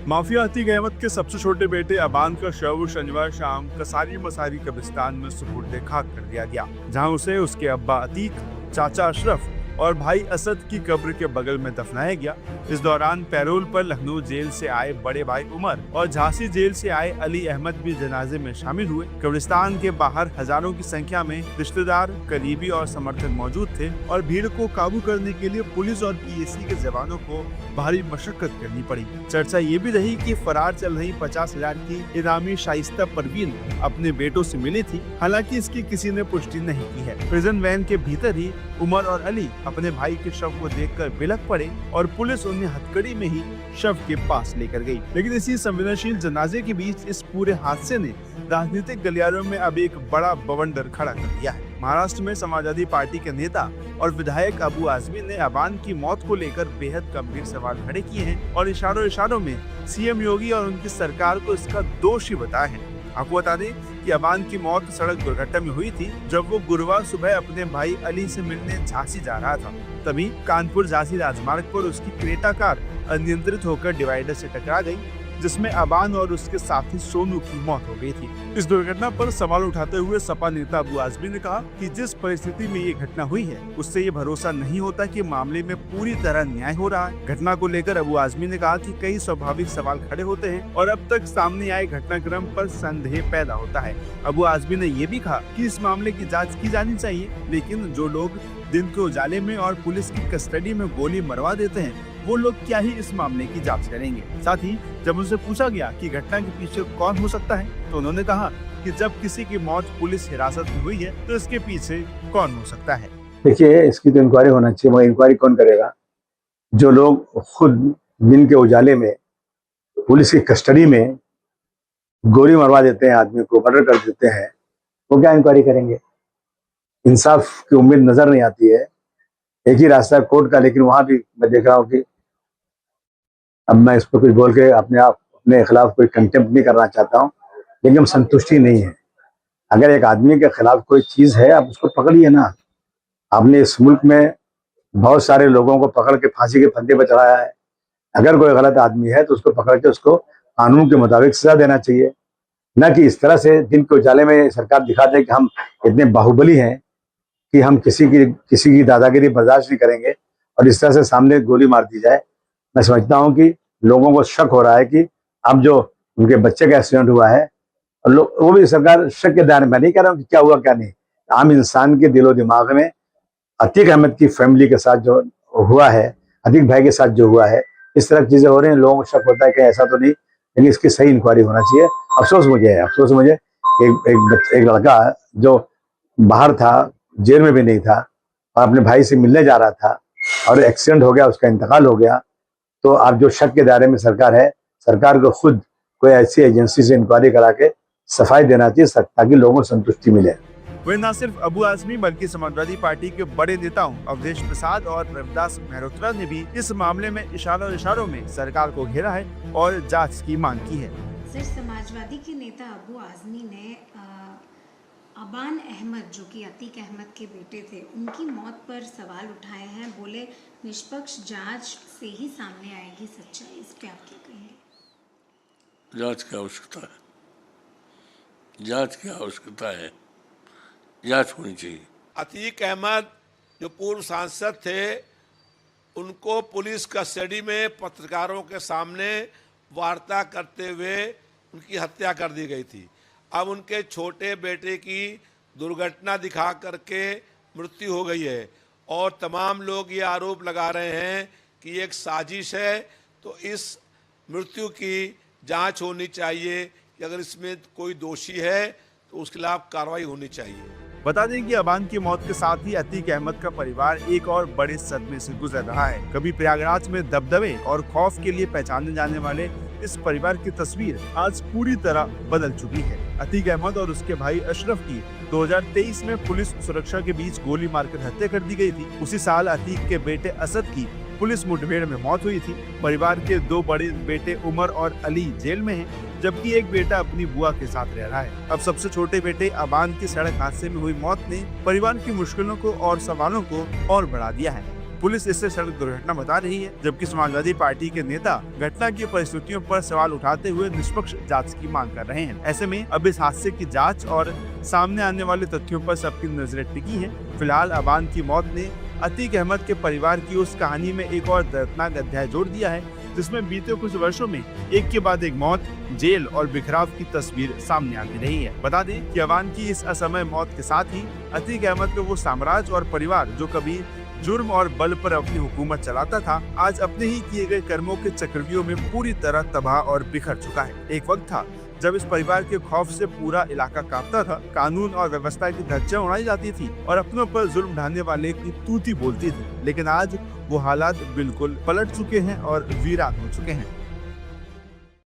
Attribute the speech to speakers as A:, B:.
A: Mafia Atiq Ahmad के सबसे छोटे बेटे अबान का शव शनिवार शाम कसारी मसारी कब्रिस्तान में सुपुर्द खाक कर दिया गया, जहां उसे उसके अब्बा अतीक, चाचा अशरफ और भाई असद की कब्र के बगल में दफनाया गया। इस दौरान पैरोल पर लखनऊ जेल से आए बड़े भाई उमर और झांसी जेल से आए अली अहमद भी जनाजे में शामिल हुए। कब्रिस्तान के बाहर हजारों की संख्या में रिश्तेदार, करीबी और समर्थक मौजूद थे और भीड़ को काबू करने के लिए पुलिस और पीएसी के जवानों को भारी मशक्कत करनी पड़ी। चर्चा ये भी रही कि फरार चल रही 50,000 की इनामी शाइस्ता परवीन अपने बेटों से मिली थी। हालांकि इसकी किसी ने पुष्टि नहीं की है। प्रिजन वैन के भीतर ही उमर और अली अपने भाई के शव को देखकर बिलख पड़े और पुलिस उन्हें हथकड़ी में ही शव के पास लेकर गई। लेकिन इसी संवेदनशील जनाजे के बीच इस पूरे हादसे ने राजनीतिक गलियारों में अब एक बड़ा बवंडर खड़ा कर दिया है। महाराष्ट्र में समाजवादी पार्टी के नेता और विधायक अबू आजमी ने अबान की मौत को लेकर बेहद गंभीर सवाल खड़े किए हैं और इशारों में सीएम योगी और उनकी सरकार को इसका दोषी बताया है। आपको बता दें कि अबान की मौत सड़क दुर्घटना में हुई थी जब वो गुरुवार सुबह अपने भाई अली से मिलने झांसी जा रहा था। तभी कानपुर झांसी राजमार्ग पर उसकी क्रेटा कार अनियंत्रित होकर डिवाइडर से टकरा गई, जिसमें अबान और उसके साथी सोनू की मौत हो गई थी। इस दुर्घटना पर सवाल उठाते हुए सपा नेता अबू आजमी ने कहा कि जिस परिस्थिति में ये घटना हुई है उससे ये भरोसा नहीं होता कि मामले में पूरी तरह न्याय हो रहा है। घटना को लेकर अबू आजमी ने कहा कि कई स्वाभाविक सवाल खड़े होते हैं और अब तक सामने आए घटनाक्रम पर संदेह पैदा होता है। अबू आजमी ने ये भी कहा कि इस मामले की जाँच की जानी चाहिए, लेकिन जो लोग दिन के उजाले में और पुलिस की कस्टडी में गोली मरवा देते हैं वो लोग क्या ही इस मामले की जांच करेंगे। साथ ही जब उनसे पूछा गया कि घटना के पीछे कौन हो सकता है तो उन्होंने कहा कि जब किसी की मौत पुलिस हिरासत में हुई है तो इसके पीछे कौन हो सकता है।
B: देखिए, इसकी तो इंक्वायरी होना चाहिए, मगर इंक्वायरी कौन करेगा? जो लोग खुद दिन के उजाले में पुलिस की कस्टडी में गोली मरवा देते हैं, आदमी को मर्डर कर देते हैं, वो क्या इंक्वायरी करेंगे? इंसाफ की उम्मीद नजर नहीं आती है। एक ही रास्ता है कोर्ट का, लेकिन वहां भी मैं देख रहा हूँ कि अब मैं इस पर कुछ बोल के अपने खिलाफ कोई कंटेम्प्ट नहीं करना चाहता हूँ, लेकिन संतुष्टि नहीं है। अगर एक आदमी के खिलाफ कोई चीज है, आप उसको पकड़िए ना। आपने इस मुल्क में बहुत सारे लोगों को पकड़ के फांसी के फंदे पर चढ़ाया है। अगर कोई गलत आदमी है तो उसको पकड़ के उसको कानून के मुताबिक सजा देना चाहिए, न कि इस तरह से दिन के उजाले में सरकार दिखा दे कि हम इतने बाहुबली हैं कि हम किसी की दादागिरी बर्दाश्त नहीं करेंगे और इस तरह से सामने गोली मार दी जाए। मैं समझता हूं कि लोगों को शक हो रहा है कि अब जो उनके बच्चे का एक्सीडेंट हुआ है और वो भी सरकार शक के दायरे में, नहीं कह रहा हूँ कि क्या हुआ क्या नहीं। आम इंसान के दिलो दिमाग में अतीक अहमद की फैमिली के साथ जो हुआ है, अतीक भाई के साथ जो हुआ है, इस तरह की चीजें हो रही हैं। लोगों को शक होता है कि ऐसा तो नहीं, लेकिन इसकी सही इंक्वायरी होना चाहिए। अफसोस मुझे एक लड़का जो बाहर था, जेल में भी नहीं था और अपने भाई से मिलने जा रहा था और एक्सीडेंट हो गया, उसका इंतकाल हो गया। तो आप जो शक के दायरे में सरकार है, सरकार को खुद कोई ऐसी एजेंसी से इंक्वायरी करा के सफाई देना चाहिए ताकि लोगों को संतुष्टि मिले।
A: वे न सिर्फ अबू आजमी बल्कि समाजवादी पार्टी के बड़े नेताओं अवधेश प्रसाद और रविदास मेहरोत्रा ने भी इस मामले में इशारों में सरकार को घेरा है और जांच की मांग की है।
C: सर, समाजवादी के नेता अबू आजमी ने अबान अहमद, जो कि अतीक अहमद के बेटे थे, उनकी मौत पर सवाल उठाए हैं। बोले निष्पक्ष जांच से ही सामने आएगी सच्चाई। इस पे आप क्या कहेंगे?
D: जांच की आवश्यकता है, जांच होनी चाहिए।
E: अतीक अहमद जो पूर्व सांसद थे, उनको पुलिस कस्टडी में पत्रकारों के सामने वार्ता करते हुए उनकी हत्या कर दी गई थी। अब उनके छोटे बेटे की दुर्घटना दिखा करके मृत्यु हो गई है और तमाम लोग ये आरोप लगा रहे हैं कि ये एक साजिश है। तो इस मृत्यु की जांच होनी चाहिए कि अगर इसमें कोई दोषी है तो उसके खिलाफ कार्रवाई होनी चाहिए।
A: बता दें कि अबान की मौत के साथ ही अतीक अहमद का परिवार एक और बड़े सदमे से गुजर रहा है। कभी प्रयागराज में दबदबे और खौफ के लिए पहचाने जाने वाले इस परिवार की तस्वीर आज पूरी तरह बदल चुकी है। अतीक अहमद और उसके भाई अशरफ की 2023 में पुलिस सुरक्षा के बीच गोली मारकर हत्या कर दी गई थी। उसी साल अतीक के बेटे असद की पुलिस मुठभेड़ में मौत हुई थी। परिवार के दो बड़े बेटे उमर और अली जेल में हैं, जबकि एक बेटा अपनी बुआ के साथ रह रहा है। अब सबसे छोटे बेटे अबान की सड़क हादसे में हुई मौत ने परिवार की मुश्किलों को और सवालों को और बढ़ा दिया है। पुलिस इसे सड़क दुर्घटना बता रही है, जबकि समाजवादी पार्टी के नेता घटना की परिस्थितियों पर सवाल उठाते हुए निष्पक्ष जांच की मांग कर रहे हैं। ऐसे में अब इस हादसे की जांच और सामने आने वाले तथ्यों पर सबकी नजरें टिकी हैं। फिलहाल अबान की मौत ने अतीक अहमद के परिवार की उस कहानी में एक और दर्दनाक अध्याय जोड़ दिया है, जिसमें बीते कुछ वर्षों में एक के बाद एक मौत, जेल और बिखराव की तस्वीर सामने आती रही है। बता दें कि अबान की इस असमय मौत के साथ ही अतीक अहमद का वो साम्राज्य और परिवार जो कभी जुर्म और बल पर अपनी हुकूमत चलाता था, आज अपने ही किए गए कर्मों के चक्रव्यूह में पूरी तरह तबाह और बिखर चुका है। एक वक्त था जब इस परिवार के खौफ से पूरा इलाका कांपता था, कानून और व्यवस्था की धज्जियां उड़ाई जाती थी और अपनों पर जुल्म ढाने वाले की तूती बोलती थी। लेकिन आज वो हालात बिल्कुल पलट चुके हैं और वीरान हो चुके हैं।